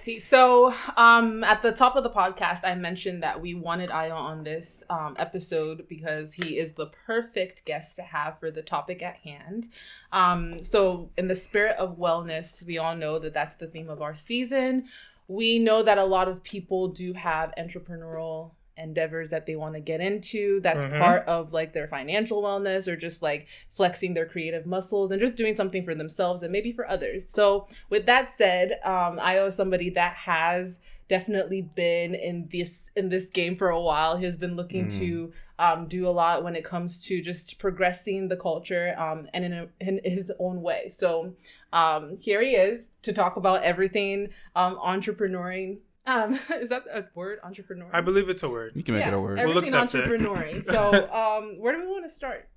Alrighty. So, at the top of the podcast, I mentioned that we wanted Ayo on this episode because he is the perfect guest to have for the topic at hand. So, in the spirit of wellness, we all know that that's the theme of our season. We know that a lot of people do have entrepreneurial endeavors that they want to get into. That's part of like their financial wellness, or just like flexing their creative muscles and just doing something for themselves and maybe for others. So with that said, I owe somebody that has definitely been in this game for a while. He's been looking to do a lot when it comes to just progressing the culture and in his own way. So here he is to talk about everything entrepreneuring. Is that a word, entrepreneur? I believe it's a word. You can make it a word. We'll accept entrepreneuring. So, where do we want to start?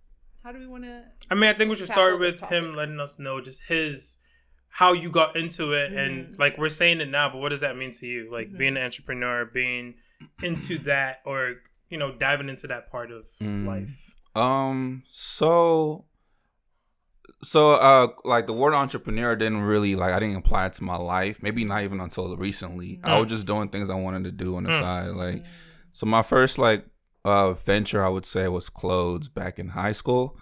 How do we want to? I mean, I think we should start with him letting us know just how you got into it, and like we're saying it now, but what does that mean to you? Like being an entrepreneur, being into that, or diving into that part of life. So like the word entrepreneur didn't really I didn't apply it to my life. Maybe not even until recently. I was just doing things I wanted to do on the side. So my first venture, I would say, was clothes back in high school.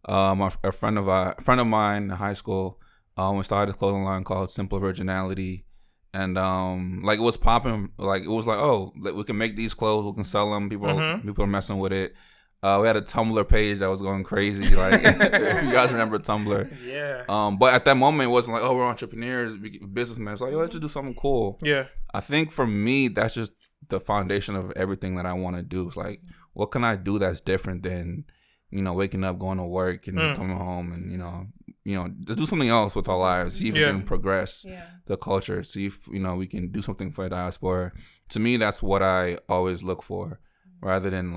A friend of mine in high school, we started a clothing line called Simple Originality, and it was popping. It was we can make these clothes, we can sell them. People are messing with it. We had a Tumblr page that was going crazy. If you guys remember Tumblr. Yeah. But at that moment, it wasn't we're entrepreneurs, businessmen. It's let's just do something cool. Yeah. I think for me, that's just the foundation of everything that I want to do. It's what can I do that's different than, waking up, going to work, and coming home, and just do something else with our lives. See if we can progress the culture. See if we can do something for the diaspora. To me, that's what I always look for, rather than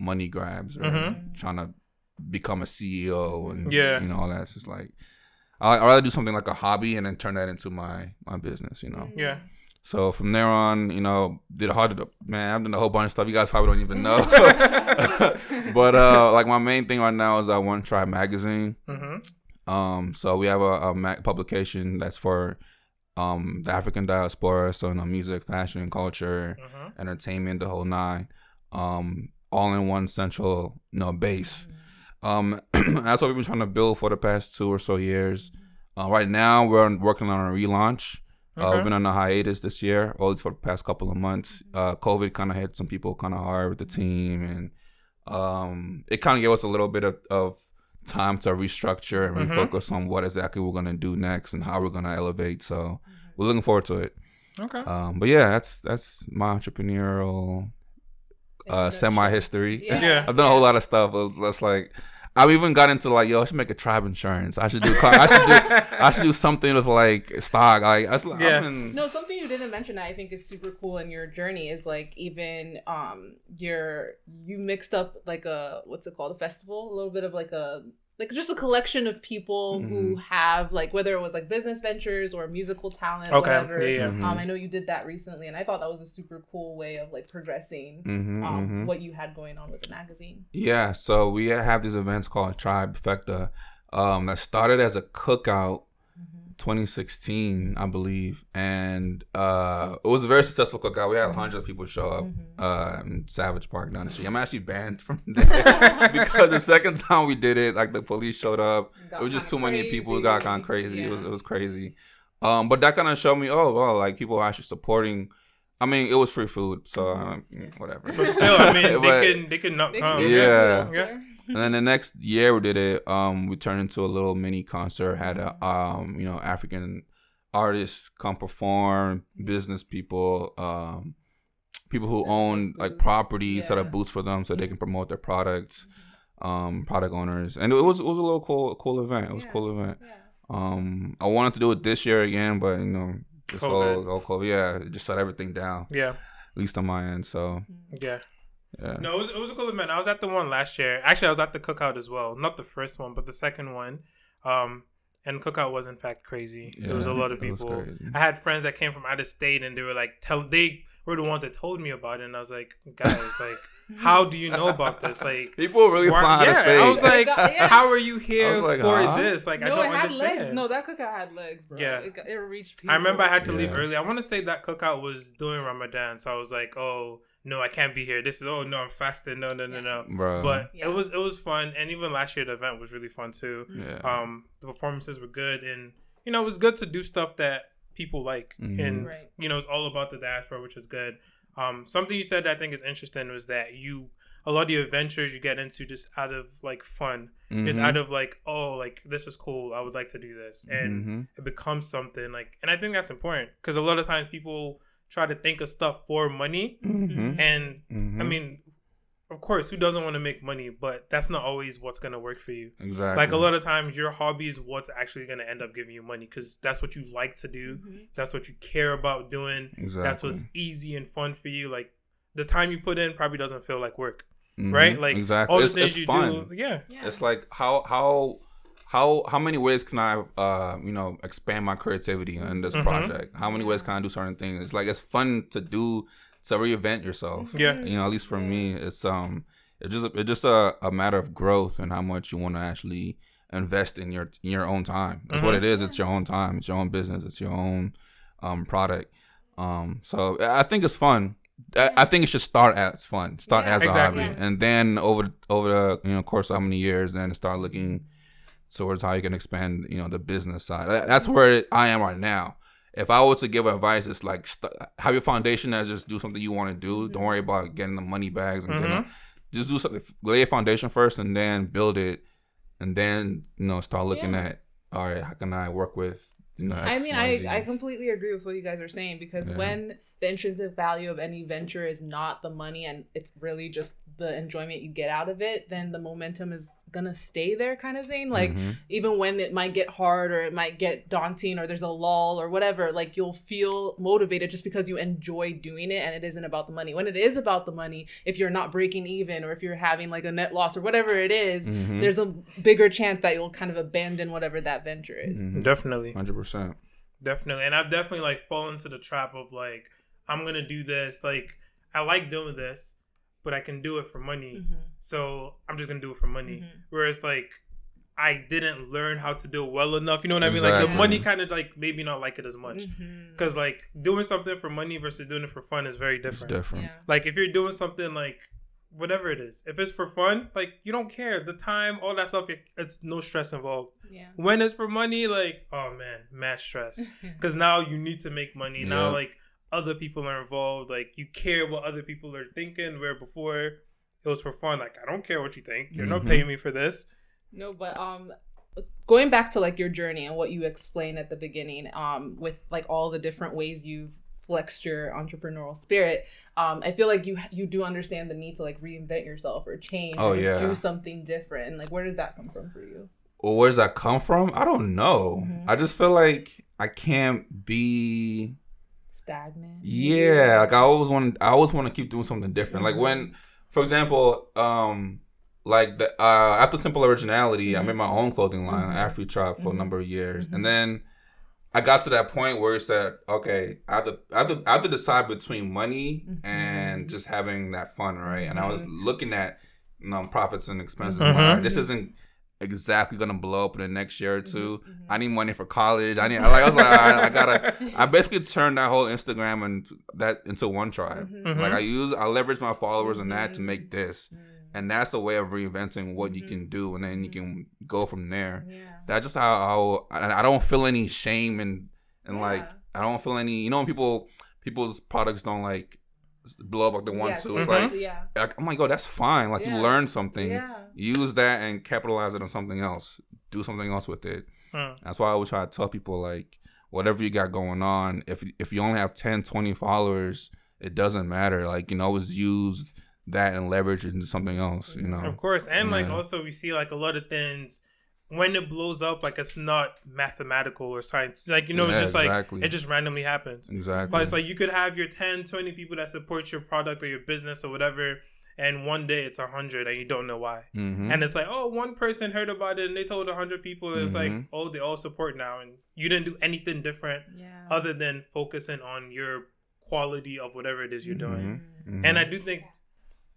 money grabs or trying to become a CEO and all that. It's just I'd rather do something like a hobby and then turn that into my business. Yeah. So from there on, I've done a whole bunch of stuff you guys probably don't even know. But my main thing right now is OneTribe magazine. So we have a publication that's for the African diaspora, so music, fashion, culture, entertainment, the whole nine. All in one central base. That's what we've been trying to build for the past 2 or so years. Right now we're working on a relaunch. We've been on a hiatus this year, or at least for the past couple of months. COVID kind of hit some people kind of hard with the team, and it kind of gave us a little bit of time to restructure and refocus on what exactly we're going to do next and how we're going to elevate. So we're looking forward to it. Okay. But yeah, that's my entrepreneurial semi-history. Yeah. I've done a whole lot of stuff. It's I've even got into I should make a tribe insurance. I should do something with stock. No, something you didn't mention that I think is super cool in your journey is even you mixed up a what's it called, a festival, a little bit of just a collection of people who have whether it was business ventures or musical talent, whatever. I know you did that recently, and I thought that was a super cool way of progressing what you had going on with the magazine. Yeah, so we have these events called Tribefecta that started as a cookout 2016, I believe, and it was a very successful cookout. We had hundreds of people show up in Savage Park down the street. I'm actually banned from there because the second time we did it, the police showed up. It was just too many people. It got kind of crazy. It was crazy. But that kind of showed me, people are actually supporting. I mean, it was free food, so whatever. But still, I mean, they can not come. Yeah. And then the next year we did it, we turned into a little mini concert, had African artists come perform, business people, people who own properties, set up booths for them so they can promote their products, product owners. And it was a little cool event. It was a cool event. I wanted to do it this year again, but this whole COVID, it just shut everything down. Yeah. At least on my end, so. Yeah. Yeah. No, it was a cool event. I was at the one last year. Actually, I was at the cookout as well. Not the first one, but the second one. And cookout was in fact crazy. Yeah, there was a lot of people. I had friends that came from out of state, and they were they were the ones that told me about it. And I was like, guys, how do you know about this? Like, people really find out it's fake. I was like, how are you here for this? Like, no, I don't it had understand. legs. No, that cookout had legs, bro. Yeah, it reached people. I remember I had to leave early. I want to say that cookout was during Ramadan, so I was like, oh no, I can't be here. This is no, I'm fasting. No, bro. But it was fun, and even last year the event was really fun too. Yeah. The performances were good, and it was good to do stuff that people like, and it's all about the diaspora, which is good. Something you said that I think is interesting was that a lot of the adventures you get into just out of like fun, just out of like, oh, like this is cool, I would like to do this, and it becomes something like, and I think that's important because a lot of times people try to think of stuff for money, and I mean, of course, who doesn't want to make money, but that's not always what's going to work for you. Exactly. Like a lot of times your hobby is what's actually going to end up giving you money because that's what you like to do. That's what you care about doing. Exactly. That's what's easy and fun for you. Like the time you put in probably doesn't feel like work, right? Like exactly. all the things you fun. do. Yeah. It's like how many ways can I expand my creativity in this project? How many ways can I do certain things? It's like it's fun to do, to reinvent yourself. Yeah. At least for me, it's just a matter of growth and how much you want to actually invest in your own time. That's what it is. It's your own time. It's your own business. It's your own product. So I think it's fun. I think it should start as fun. Start as a hobby, and then over the course of how many years, then start looking towards how you can expand the business side. That's where I am right now. If I were to give advice, it's like have your foundation as just do something you want to do. Don't worry about getting the money bags and just do something. Lay a foundation first, and then build it, and then start looking at, all right, how can I work with X, I mean, Y, Z. I completely agree with what you guys are saying because when the intrinsic value of any venture is not the money and it's really just the enjoyment you get out of it, then the momentum is gonna stay there, kind of thing. Like even when it might get hard or it might get daunting or there's a lull or whatever, like you'll feel motivated just because you enjoy doing it and it isn't about the money. When it is about the money, if you're not breaking even or if you're having like a net loss or whatever it is, there's a bigger chance that you'll kind of abandon whatever that venture is. Definitely. 100%. Definitely. And I've definitely like fallen into the trap of like, I'm gonna do this, like I like doing this, but I can do it for money, so I'm just gonna do it for money. Whereas like I didn't learn how to do it well enough, you know what I mean? Like the money kind of like maybe not like it as much, because like doing something for money versus doing it for fun is very different. It's different. Like if you're doing something like whatever it is, if it's for fun, like you don't care the time, all that stuff, it's no stress involved. When it's for money, like oh man, mad stress, because now you need to make money. Now like other people are involved, like you care what other people are thinking, where before it was for fun. Like I don't care what you think, you're not paying me for this. No, but going back to like your journey and what you explained at the beginning, with like all the different ways you've flexed your entrepreneurial spirit, I feel like you do understand the need to like reinvent yourself or change do something different. And like where does that come from for you? Well, where does that come from? I don't know. I just feel like I can't be stagnant. Yeah, like I always want to keep doing something different. Like when, for example, like the after Simple Originality, I made my own clothing line, Afro Tribe, for a number of years, and then I got to that point where it said, okay, I have to decide between money and just having that fun, right? And I was looking at profits and expenses. This isn't exactly gonna blow up in the next year or two. I need money for college. I was like, all right, I basically turned that whole Instagram into OneTribe. Like I leverage my followers and that to make this, and that's a way of reinventing what you can do, and then you can go from there. That's just how I don't feel any shame and like I don't feel any, when people's products don't like blow up like they want to. It's like I'm like, oh, that's fine. Like you learn something, use that and capitalize it on something else. Do something else with it. That's why I always try to tell people, like, whatever you got going on, if you only have 10, 20 followers, it doesn't matter. Like, you can always use that and leverage it into something else, Of course. And like also we see like a lot of things when it blows up, like it's not mathematical or science. Like, it's just like it just randomly happens. Exactly. But it's like you could have your 10, 20 people that support your product or your business or whatever, and one day it's 100 and you don't know why. And it's like, oh, one person heard about it and they told 100 people, and it's like, oh, they all support now, and you didn't do anything different other than focusing on your quality of whatever it is you're doing. And I do think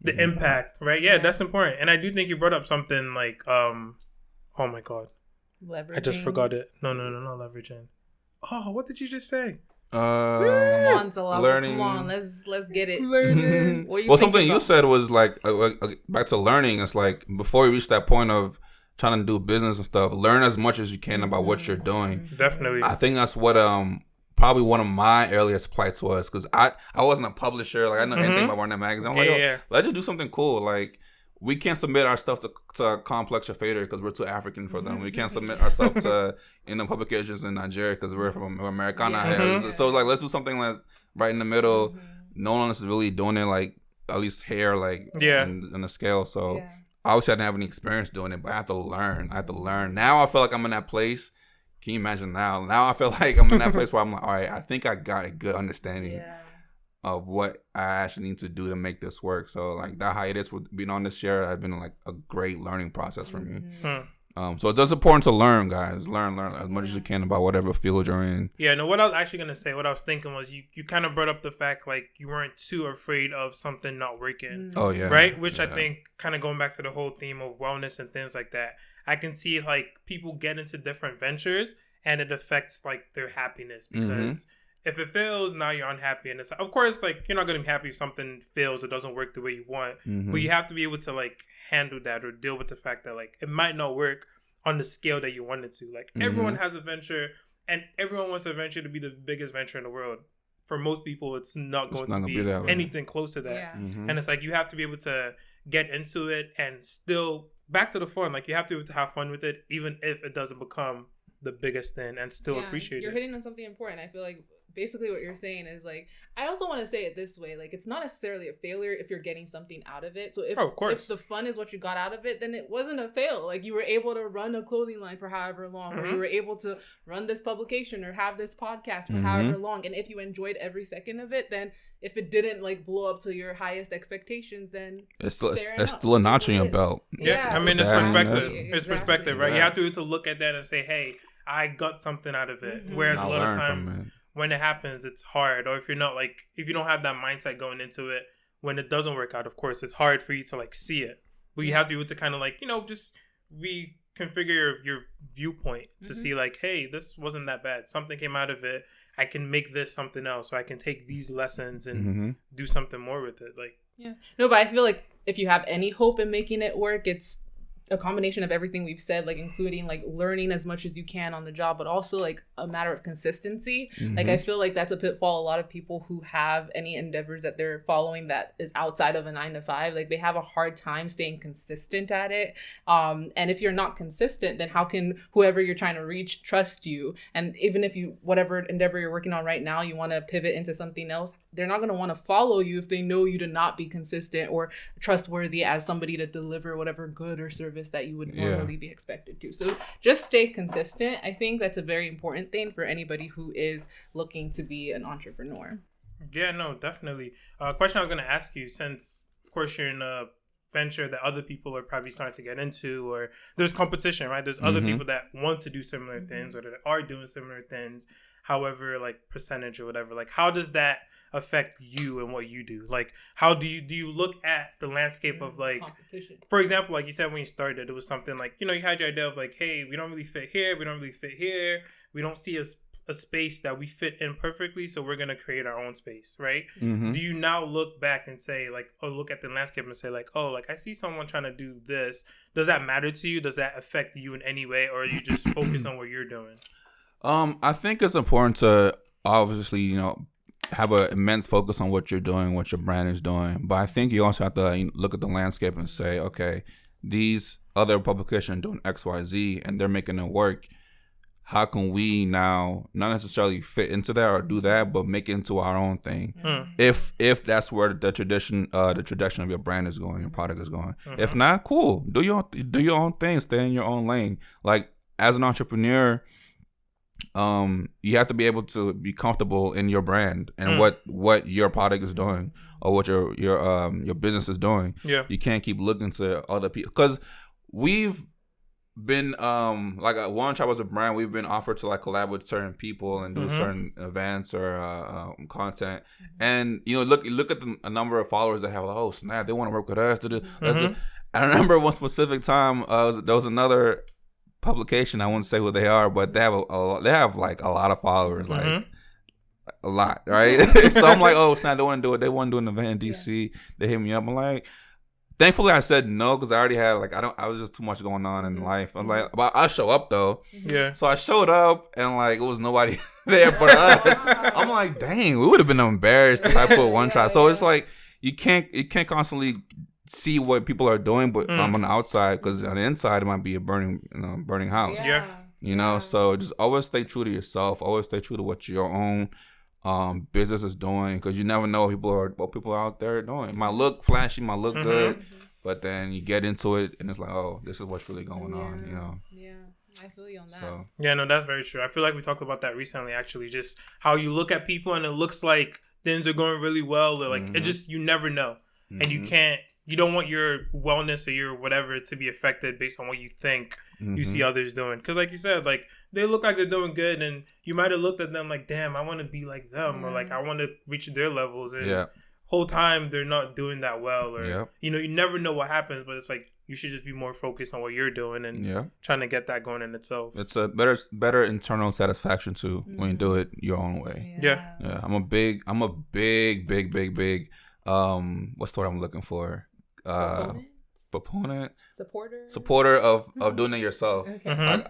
the impact, right? Yeah, that's important. And I do think you brought up something like, oh my God. Leveraging. I just forgot it. No, not leveraging. Oh, what did you just say? Come on, Zalala. Learning. Come on, let's get it. Learning. Well, something you said was like back to learning. It's like before you reach that point of trying to do business and stuff, learn as much as you can about what you're doing. Definitely. I think that's what probably one of my earliest plights was, because I wasn't a publisher. Like I know anything about running that magazine. I'm like, let's just do something cool. Like we can't submit our stuff to Complex or Fader because we're too African for them. We can't submit ourselves to publications in Nigeria because we're Americana. So it's like, let's do something like right in the middle. No one else is really doing it, like at least here, like in the scale. So obviously I didn't have any experience doing it, but I have to learn. Now I feel like I'm in that place. Can you imagine now? Now I feel like I'm in that place where I'm like, all right, I think I got a good understanding of what I actually need to do to make this work. So like that hiatus with being on this year has been like a great learning process for me. So it's just important to learn, guys. Learn as much as you can about whatever field you're in. Yeah, no, what I was actually going to say, what I was thinking was you kind of brought up the fact like you weren't too afraid of something not working. Oh, yeah. Right? Which I think kind of going back to the whole theme of wellness and things like that, I can see like people get into different ventures and it affects like their happiness because if it fails, now you're unhappy. And it's of course, like you're not going to be happy if something fails, it doesn't work the way you want. But you have to be able to like handle that or deal with the fact that like it might not work on the scale that you want it to. Like everyone has a venture and everyone wants a venture to be the biggest venture in the world. For most people, it's not going to be anything close to that. And it's like you have to be able to get into it and still back to the fun. Like you have to be able to have fun with it, even if it doesn't become the biggest thing, and still appreciate it. You're hitting on something important. I feel like basically what you're saying is like, I also want to say it this way, like it's not necessarily a failure if you're getting something out of it. So if the fun is what you got out of it, then it wasn't a fail. Like you were able to run a clothing line for however long, or you were able to run this publication or have this podcast for however long. And if you enjoyed every second of it, then if it didn't like blow up to your highest expectations, then it's still a notch in your belt. Yeah, I mean it's perspective. It's perspective, right? You have to look at that and say, hey, I got something out of it. Whereas a lot of times when it happens, it's hard. Or if you don't have that mindset going into it, when it doesn't work out, of course, it's hard for you to like see it. But you have to be able to kind of like, just reconfigure your viewpoint to see like, hey, this wasn't that bad. Something came out of it. I can make this something else. Or I can take these lessons and do something more with it. Like, no, but I feel like if you have any hope in making it work, it's a combination of everything we've said, like including like learning as much as you can on the job, but also like a matter of consistency. Like I feel like that's a pitfall. A lot of people who have any endeavors that they're following that is outside of a 9-to-5, like they have a hard time staying consistent at it. And if you're not consistent, then how can whoever you're trying to reach trust you? And even if you, whatever endeavor you're working on right now, you want to pivot into something else, they're not going to want to follow you if they know you to not be consistent or trustworthy as somebody to deliver whatever good or service that you would normally be expected to. So just stay consistent. I think that's a very important thing for anybody who is looking to be an entrepreneur. Yeah, no, definitely. Question I was going to ask you, since of course you're in a venture that other people are probably starting to get into, or there's competition, right? There's other people that want to do similar things or that are doing similar things, however, like percentage or whatever. Like, how does that affect you and what you do? Like, how do you look at the landscape of like, for example, like you said when you started, it was something like, you had your idea of like, hey, we don't really fit here, we don't really fit here, we don't see a space that we fit in perfectly, so we're gonna create our own space, right? Do you now look back and say like, or look at the landscape and say like, oh, like I see someone trying to do this, does that matter to you? Does that affect you in any way, or are you just focus on what you're doing? I think it's important to obviously, have an immense focus on what you're doing, what your brand is doing. But I think you also have to look at the landscape and say, okay, these other publications are doing X, Y, Z, and they're making it work. How can we now not necessarily fit into that or do that, but make it into our own thing? If that's where the tradition of your brand is going, your product is going. If not, cool. Do your own thing. Stay in your own lane. Like as an entrepreneur, you have to be able to be comfortable in your brand and what your product is doing or what your business is doing. You can't keep looking to other people, because we've been like One Tribe as a brand, we've been offered to like collab with certain people and do certain events or content, and look at a number of followers that have like, oh snap, they want to work with us. I remember one specific time there was another publication. I won't say who they are, but they have like a lot of followers, like a lot, right? So I'm like, oh snap, they want to do it. They want to do an event in DC. They hit me up. I'm like. Thankfully, I said no because I already had like I was just too much going on in life. I'm like, but I'll show up though. Yeah. So I showed up and like it was nobody there but us. I'm like, dang, we would have been embarrassed if I put One Tribe. So it's like you can't constantly see what people are doing, but I'm on the outside because on the inside it might be a burning house. Yeah. So just always stay true to yourself. Always stay true to what your own business is doing, because you never know what people are out there doing. It might look flashy, might look good, but then you get into it and it's like, oh, this is what's really going on, Yeah, I feel you on that. So yeah, no, that's very true. I feel like we talked about that recently, actually, just how you look at people and it looks like things are going really well, or like it just, you never know, and you don't want your wellness or your whatever to be affected based on what you think you see others doing. Because like you said, like they look like they're doing good, and you might have looked at them like, damn, I want to be like them, or like I want to reach their levels, and whole time they're not doing that well, or you never know what happens, but it's like you should just be more focused on what you're doing and trying to get that going in itself. It's a better internal satisfaction too when you do it your own way. Yeah. I'm a big what's the word I'm looking for? Proponent, supporter of doing it yourself. Okay.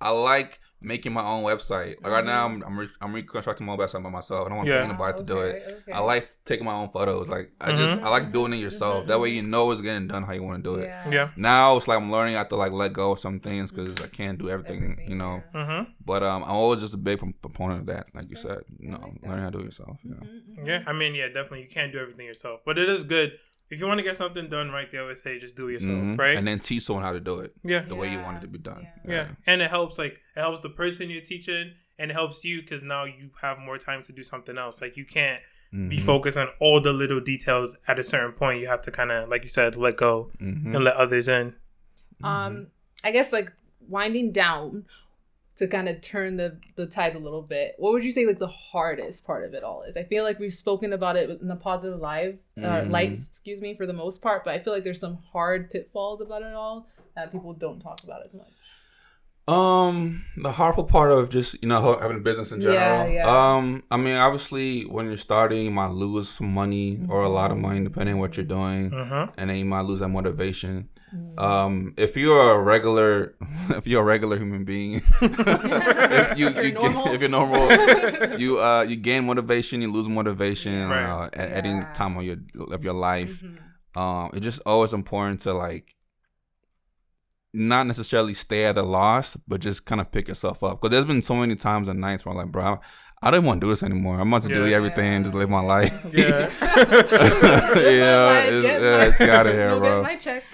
I like making my own website. Like right now, I'm reconstructing my own website by myself. I don't want to pay anybody to do it. Okay. I like taking my own photos. Like I like doing it yourself. That way you know it's getting done how you want to do it. Yeah. Now it's like I'm learning I have to like let go of some things because I can't do everything. But I'm always just a big proponent of that. Like you said, learning how to do it yourself. Yeah. I mean, definitely you can't do everything yourself, but it is good. If you want to get something done right, they always say just do it yourself, right? And then teach someone how to do it the way you want it to be done. Yeah. And it helps the person you're teaching, and it helps you because now you have more time to do something else. Like you can't be focused on all the little details at a certain point. You have to kind of, like you said, let go and let others in. I guess like winding down to kind of turn the tide a little bit, what would you say like the hardest part of it all is? I feel like we've spoken about it in the positive light, for the most part, but I feel like there's some hard pitfalls about it all that people don't talk about as much. The harmful part of just having a business in general. I mean, obviously when you're starting, you might lose some money or a lot of money depending on what you're doing, and then you might lose that motivation. If you're a regular human being, if you're normal, you gain motivation, you lose motivation at any time of your life. It's just always important to like not necessarily stay at a loss, but just kind of pick yourself up. Because there's been so many times and nights where I'm like, bro, I don't want to do this anymore. I'm about to delete everything and just live my life. It's got it here, bro. Get my check.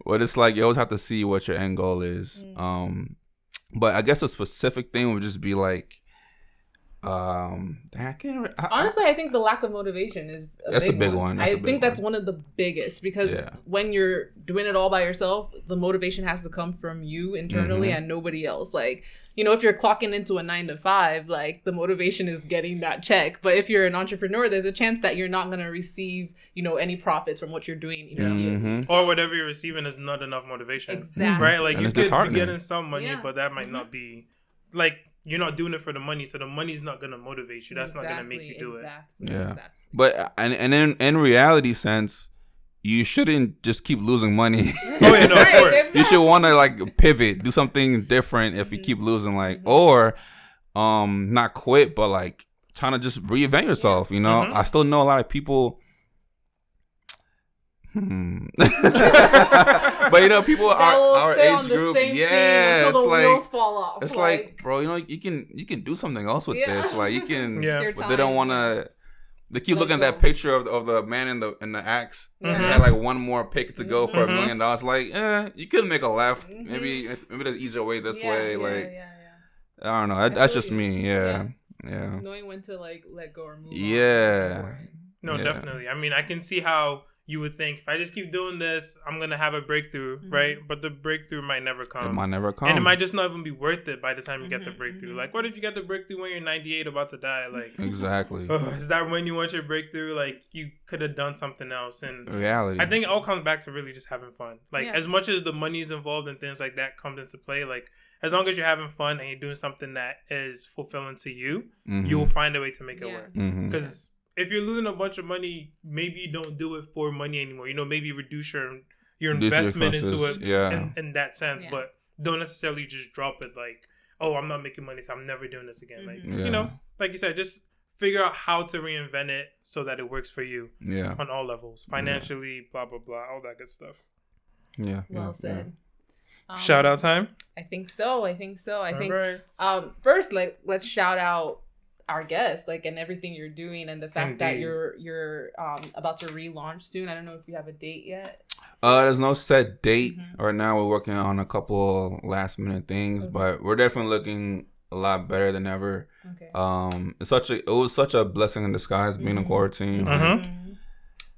But it's like you always have to see what your end goal is. But I guess a specific thing would just be like, honestly, I think the lack of motivation is a big one. I think that's one of the biggest, because when you're doing it all by yourself, the motivation has to come from you internally and nobody else. Like, if you're clocking into a 9 to 5, like the motivation is getting that check. But if you're an entrepreneur, there's a chance that you're not going to receive, any profits from what you're doing immediately. Or whatever you're receiving is not enough motivation. Exactly. Right? Like you could be getting some money, but that might not be like, you're not doing it for the money, so the money's not gonna motivate you. That's not gonna make you do it. Exactly. But and in reality sense, you shouldn't just keep losing money. Of course. You should want to like pivot, do something different if you keep losing, like or not quit, but like trying to just reinvent yourself. I still know a lot of people. But people our age group, it's the like wheels fall off. It's like, bro, you can do something else with this. Like you can, but they don't want to. They keep looking at that picture of the man in the axe. And they had like one more pick to go for $1 million. Like, you could make a left. Maybe there's an easier way this way. Like, I don't know. That's just me. Yeah. Knowing when to like let go or move on. No, definitely. I mean, I can see how you would think, if I just keep doing this, I'm going to have a breakthrough, right? But the breakthrough might never come. It might never come. And it might just not even be worth it by the time you get the breakthrough. Like, what if you get the breakthrough when you're 98 about to die? Like, exactly. Is that when you want your breakthrough? Like, you could have done something else. And reality, I think it all comes back to really just having fun. Like, as much as the money's involved and things like that comes into play, like, as long as you're having fun and you're doing something that is fulfilling to you, you'll find a way to make it work. Because if you're losing a bunch of money, maybe you don't do it for money anymore. You know, maybe reduce your investment into it in that sense. But don't necessarily just drop it like, oh, I'm not making money, so I'm never doing this again. Like, you know, like you said, just figure out how to reinvent it so that it works for you on all levels. Financially, blah, blah, blah, all that good stuff. Yeah. Well said. Shout out time? I think so. I think Right. First, like, let's shout out our guest, like, and everything you're doing, and the fact that you're about to relaunch soon. I don't know if you have a date yet. There's no set date right now. We're working on a couple last minute things, but we're definitely looking a lot better than ever. Okay. It was such a blessing in disguise being in quarantine.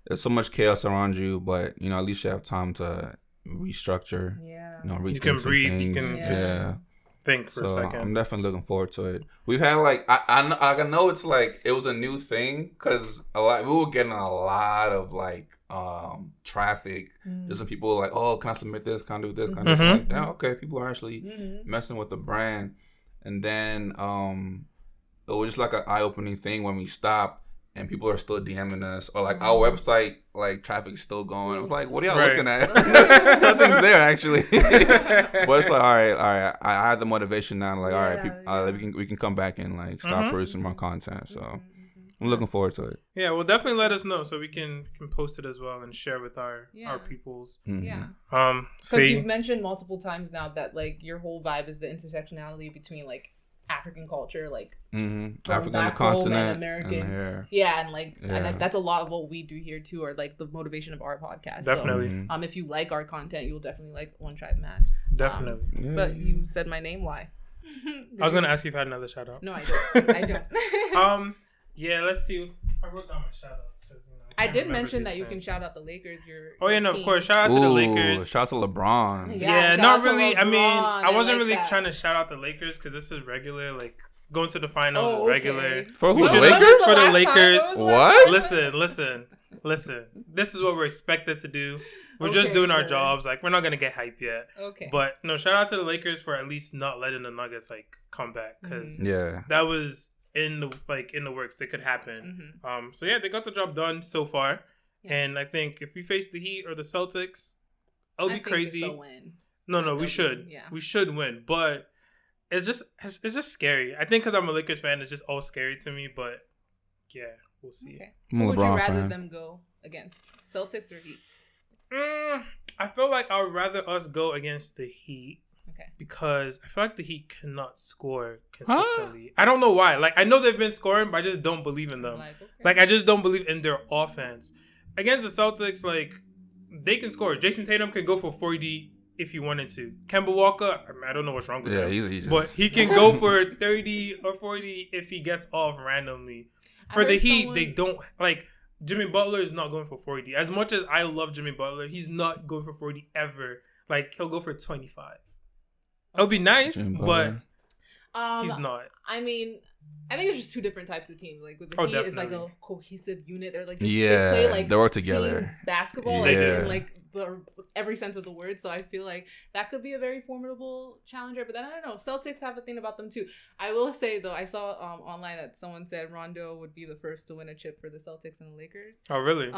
There's so much chaos around you, but you know, at least you have time to restructure. You know, you can breathe. You can think for a second. I'm definitely looking forward to it. We've had like I know it's like it was a new thing because we were getting a lot of like traffic. Just some people like, oh, can I submit this? Can I do this? Can I do this? Like, damn, okay, people are actually messing with the brand. And then it was just like an eye-opening thing when we stopped and people are still DMing us, or like our website, like traffic's still going. I was like, what are y'all looking at? Nothing's there actually. But it's like, all right. I had the motivation now. Like, all right, we can come back and like start producing more content. So I'm looking forward to it. Yeah, well, definitely let us know so we can post it as well and share with our peoples. Yeah. Because you've mentioned multiple times now that like your whole vibe is the intersectionality between like African culture, like African, the continent, and American, and like that's a lot of what we do here too, or like the motivation of our podcast. Definitely. So, if you like our content, you'll definitely like OneTribeMag. Definitely. But you said my name. Why? I was gonna ask you if I had another shout out. No, I don't. Yeah. Let's see. I wrote down my shout outs. I did mention that you can shout out the Lakers. Of course. Shout out to the Lakers. Shout out to LeBron. Yeah, not really. I mean, I wasn't really trying to shout out the Lakers because this is regular. Like, going to the finals is regular. For who? The Lakers? For the Lakers. What? Listen. This is what we're expected to do. We're just doing our jobs. Like, we're not going to get hype yet. Okay. But, no, shout out to the Lakers for at least not letting the Nuggets, like, come back. Because that was in the works. It could happen. So yeah, they got the job done so far. And I think if we face the Heat or the Celtics, it'll be crazy. No, we should. Yeah. We should win. But it's just scary. I think because I'm a Lakers fan, it's just all scary to me. But yeah, we'll see. Okay. Who would you rather them go against, Celtics or Heat? I feel like I would rather us go against the Heat. Okay. Because I feel like the Heat cannot score consistently. I don't know why. Like, I know they've been scoring, but I just don't believe in them. Like, I just don't believe in their offense. Against the Celtics, like, they can score. Jason Tatum can go for 40 if he wanted to. Kemba Walker, I don't know what's wrong with him. But he can go for 30 or 40 if he gets off randomly. For the Heat, they don't, like, Jimmy Butler is not going for 40. As much as I love Jimmy Butler, he's not going for 40 ever. Like, he'll go for 25. It would be nice, but he's not. I mean, I think it's just two different types of teams. Like with the Heat, it's like a cohesive unit. They're like they play like they work together. Team basketball, like in like every sense of the word. So I feel like that could be a very formidable challenger. But then I don't know. Celtics have a thing about them too. I will say though, I saw online that someone said Rondo would be the first to win a chip for the Celtics and the Lakers. Oh really?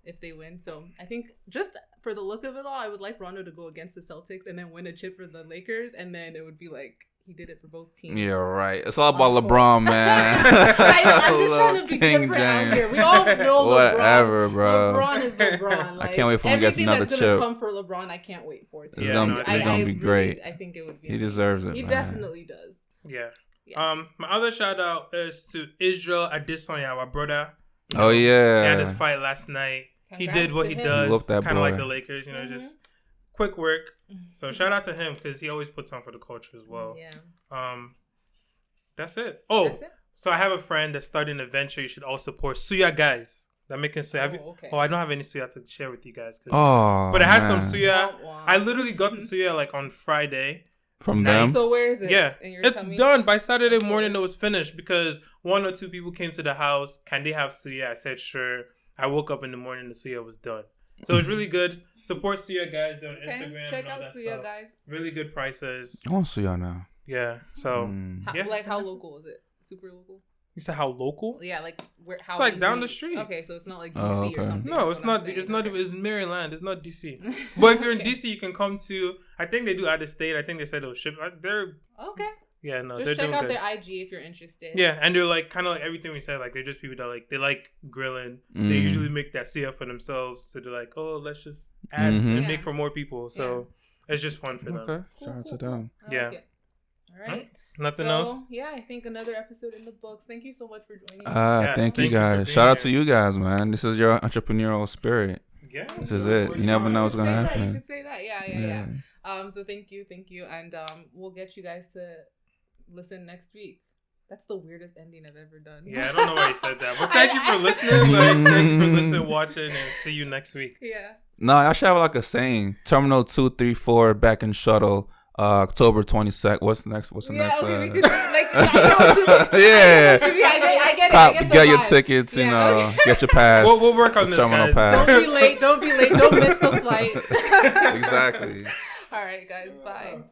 If they win. So I think just for the look of it all, I would like Rondo to go against the Celtics and then win a chip for the Lakers, and then it would be like he did it for both teams. Yeah, right. It's all about LeBron, man. I'm just trying to be different out here. We all know whatever, LeBron. Bro. LeBron is LeBron. Like, I can't wait for him to get another chip. Everything that's gonna come for LeBron, I can't wait for it. It's gonna be great. I think it would be. He deserves it. He man. definitely does. Yeah. My other shout out is to Israel Adesanya, our brother. Oh yeah. He had his fight last night. He did what he does, kind of like the Lakers, just quick work. So shout out to him because he always puts on for the culture as well. Yeah. That's it. Oh, that's it? So I have a friend that's starting a venture. You should all support Suya Guys. They're making suya. Okay. I don't have any suya to share with you guys. But it has some suya. I literally got the suya like on Friday. From them? So where is it? Yeah, it's done. By Saturday morning, it was finished because 1 or 2 people came to the house. Can they have suya? I said, sure. I woke up in the morning, the suya was done. So it's really good. Support suya, guys. They're on Instagram. Check out suya, stuff. guys. Really good prices. I want suya now. Yeah, so. How local is it? Super local? You said how local? Yeah, like where? How it's like easy? Down the street. Okay, so it's not like DC or something. No, it's not. It's not even. It's Maryland. It's not DC. But if you're in DC, you can come to. I think they do out of state. I think they said it'll ship. They're okay. Yeah, no, just they're check doing out good. their IG if you're interested. Yeah, and they're like kind of like everything we said. Like they're just people that like they like grilling. They usually make that suya for themselves. So they're like, oh, let's just add and make for more people. So it's just fun for them. Okay, shout out to them. Yeah. All right. Nothing else? Yeah, I think another episode in the books. Thank you so much for joining us. Thank you guys. Shout out to you guys, man. This is your entrepreneurial spirit. Yeah. This is it. You never know what's going to happen. You can say that. Yeah. So thank you. And we'll get you guys to listen next week. That's the weirdest ending I've ever done. Yeah, I don't know why you said that. But thank you for listening. Thank you for listening, watching, and see you next week. Yeah. No, I should have like a saying. Terminal 234 back in shuttle. October 22nd. What's the next? Okay, we could, I know what you mean. Yeah. I get it. Get your tickets, you know, get your pass. We'll work on this, guys. Pass. Don't be late. Don't miss the flight. Exactly. All right, guys. Bye.